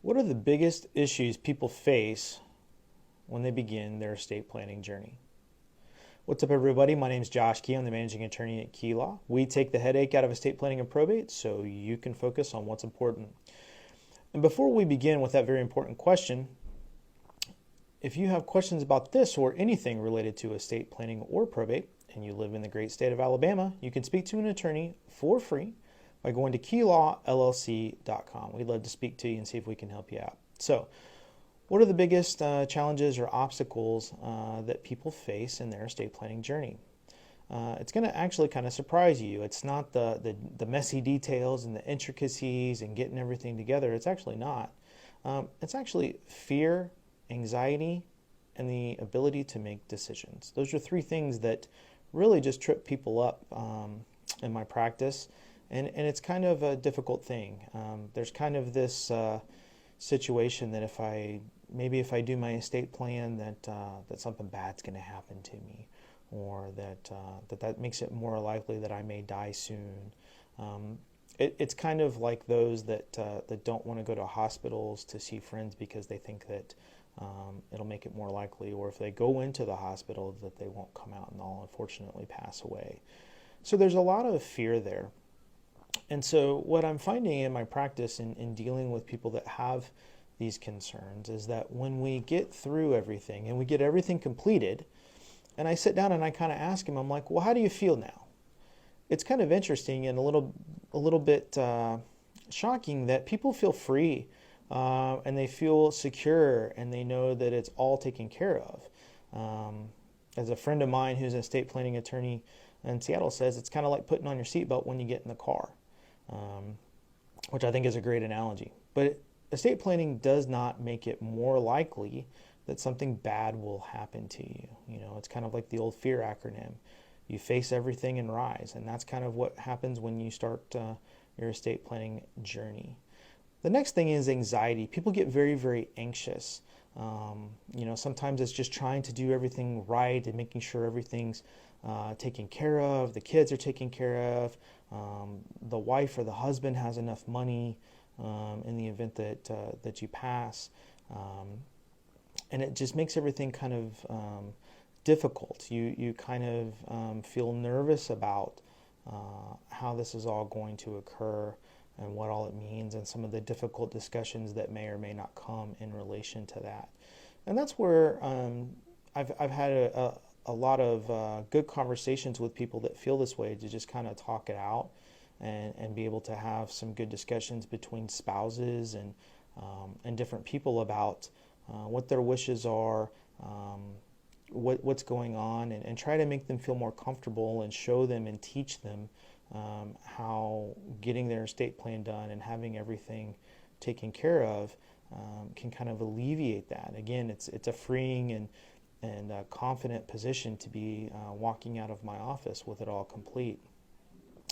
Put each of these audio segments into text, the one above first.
What are the biggest issues people face when they begin their estate planning journey? What's up, everybody? My name is Josh Key. I'm the managing attorney at Key Law. We take the headache out of estate planning and probate so you can focus on what's important. And before we begin with that very important question, if you have questions about this or anything related to estate planning or probate, and you live in the great state of Alabama, you can speak to an attorney for free by going to keylawllc.com. We'd love to speak to you and see if we can help you out. So, what are the biggest challenges or obstacles that people face in their estate planning journey? It's going to actually kind of surprise you. It's not the messy details and the intricacies and getting everything together. It's actually not. It's actually fear, anxiety, and the ability to make decisions. Those are three things that really just trip people up in my practice. And it's kind of a difficult thing. There's kind of this situation that if I do my estate plan, that something bad's going to happen to me, or that makes it more likely that I may die soon. It's kind of like those that don't want to go to hospitals to see friends because they think that it'll make it more likely, or if they go into the hospital, that they won't come out and they'll unfortunately pass away. So there's a lot of fear there. And so what I'm finding in my practice in dealing with people that have these concerns is that when we get through everything and we get everything completed, and I sit down and I kind of ask him, I'm like, well, how do you feel now? It's kind of interesting and a little bit shocking that people feel free and they feel secure and they know that it's all taken care of. As a friend of mine who's an estate planning attorney in Seattle says, it's kind of like putting on your seatbelt when you get in the car. Which I think is a great analogy. But estate planning does not make it more likely that something bad will happen to you. You know, it's kind of like the old FEAR acronym. You face everything and rise, and that's kind of what happens when you start your estate planning journey. The next thing is anxiety. People get very, very anxious. Sometimes it's just trying to do everything right and making sure everything's taken care of, the kids are taken care of, the wife or the husband has enough money in the event that you pass, and it just makes everything kind of difficult. You kind of feel nervous about how this is all going to occur and what all it means, and some of the difficult discussions that may or may not come in relation to that. And that's where I've had a lot of good conversations with people that feel this way, to just kind of talk it out and be able to have some good discussions between spouses and different people about what their wishes are, what's going on, and try to make them feel more comfortable and show them and teach them how getting their estate plan done and having everything taken care of can kind of alleviate that. Again, it's a freeing and a confident position to be walking out of my office with it all complete.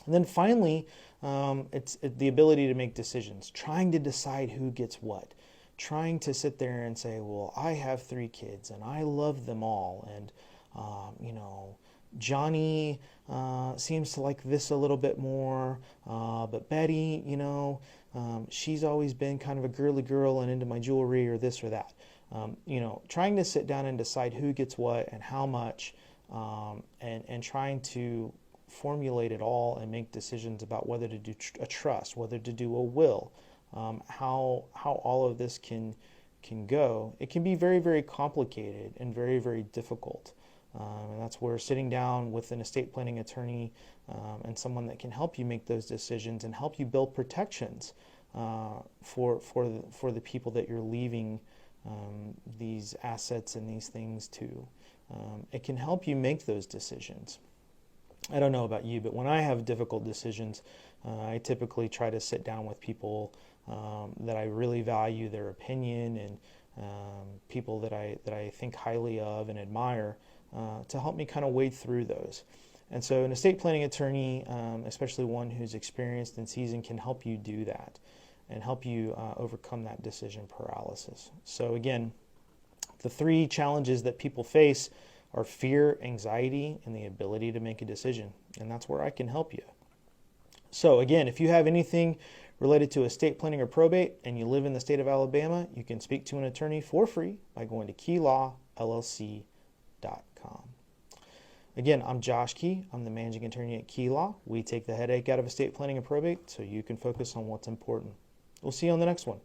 And then finally, it's the ability to make decisions, trying to decide who gets what, trying to sit there and say, well, I have 3 kids and I love them all, and Johnny seems to like this a little bit more, but Betty, she's always been kind of a girly girl and into my jewelry or this or that. Trying to sit down and decide who gets what and how much, and trying to formulate it all and make decisions about whether to do a trust, whether to do a will, how all of this can go. It can be very, very complicated and very, very difficult. And that's where sitting down with an estate planning attorney and someone that can help you make those decisions and help you build protections for the people that you're leaving these assets and these things to. It can help you make those decisions. I don't know about you, but when I have difficult decisions, I typically try to sit down with people that I really value their opinion, and people that I think highly of and admire, to help me kind of wade through those. And so an estate planning attorney, especially one who's experienced and seasoned, can help you do that and help you overcome that decision paralysis. So again, the 3 challenges that people face are fear, anxiety, and the ability to make a decision. And that's where I can help you. So again, if you have anything related to estate planning or probate and you live in the state of Alabama, you can speak to an attorney for free by going to keylawllc.com. Again, I'm Josh Key. I'm the managing attorney at Key Law. We take the headache out of estate planning and probate so you can focus on what's important. We'll see you on the next one.